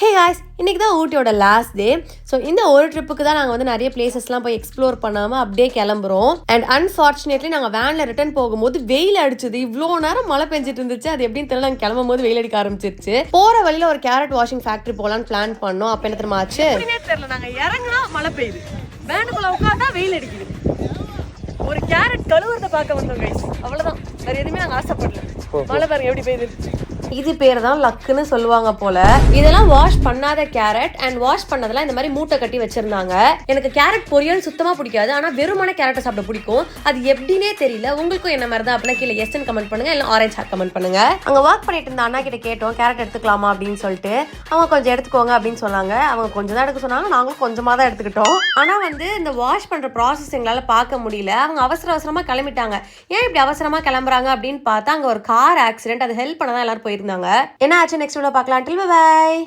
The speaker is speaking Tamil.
ஹே காய்ஸ், இன்றைக்கி தான் ஊட்டியோட லாஸ்ட் டே. ஸோ இந்த ஒரு ட்ரிப்புக்கு தான் நாங்கள் வந்து நிறைய பிளேசஸ்லாம் போய் எக்ஸ்ப்ளோர் பண்ணாமல் அப்படியே கிளம்புறோம். அண்ட் அன்ஃபார்ச்சுனேட்லி நாங்கள் வேனில் ரிட்டர்ன் போகும்போது வெயில் அடிச்சுது. இவ்வளோ நேரம் மழை பெஞ்சிட்டு இருந்துச்சு. அது எப்படின்னு தெரியல, நாங்கள் கிளம்பும் போது வெயில் அடிக்க ஆரம்பிச்சிருச்சு. போகிற வழியில் ஒரு கேரட் வாஷிங் ஃபேக்ட்ரி போகலான்னு பிளான் பண்ணோம். அப்போ என்ன தெரியுமா ஆச்சு? தெரியல, நாங்கள் இறங்கினா மழை பெய்யுது, வேனுக்குள்ள உட்காந்தா வெயில் அடிக்குது. ஒரு கேரட் கழுவுறத பார்க்க வந்தோம் கைஸ், அவ்வளோதான். வேற எதுவுமே நாங்கள் ஆசைப்படல. மழை பாருங்க எப்படி பெய்யுது. இது பேர் தான் லக்குன்னு சொல்லுவாங்க போல. இதெல்லாம் வாஷ் பண்ணாத கேரட் அண்ட் வாஷ் பண்ணதெல்லாம் இந்த மாதிரி மூட்டை கட்டி வச்சிருந்தாங்க. எனக்கு கேரட் பொரியல் சுத்தமா பிடிக்காது, ஆனா வெறுமான கேரட்டை சாப்பிட பிடிக்கும். அது எப்படின்னே தெரியல. உங்களுக்கும் என்ன மாதிரி தான் அப்படின்னா கீழே எஸ்ன்னு கமெண்ட் பண்ணுங்க, இல்லை ஆரஞ்ச் ஹாட் கமெண்ட் பண்ணுங்க. அங்க ஒர்க் பண்ணிட்டு இருந்த அண்ணா கிட்ட கேட்டோம் கேரட் எடுத்துக்கலாமா அப்படின்னு சொல்லிட்டு. அவங்க கொஞ்சம் எடுத்துக்கோங்க அப்படின்னு சொன்னாங்க. அவங்க கொஞ்சம் தான் எடுக்க சொன்னாங்க, நாங்களும் கொஞ்சமா தான் எடுத்துக்கிட்டோம். ஆனா வந்து இந்த வாஷ் பண்ற ப்ராசஸ் எங்களால பார்க்க முடியல. அவங்க அவசர அவசரமா கிளம்பிட்டாங்க. ஏன் இப்படி அவசரமா கிளம்புறாங்க அப்படின்னு பார்த்தா அங்க ஒரு கார் ஆக்சிடென்ட். அது ஹெல்ப் பண்ணதான் எல்லாரும் போயிருந்தாங்க. என்ன ஆச்சு நெக்ஸ்ட் வீடியோல பார்க்கலாம். டில் பை.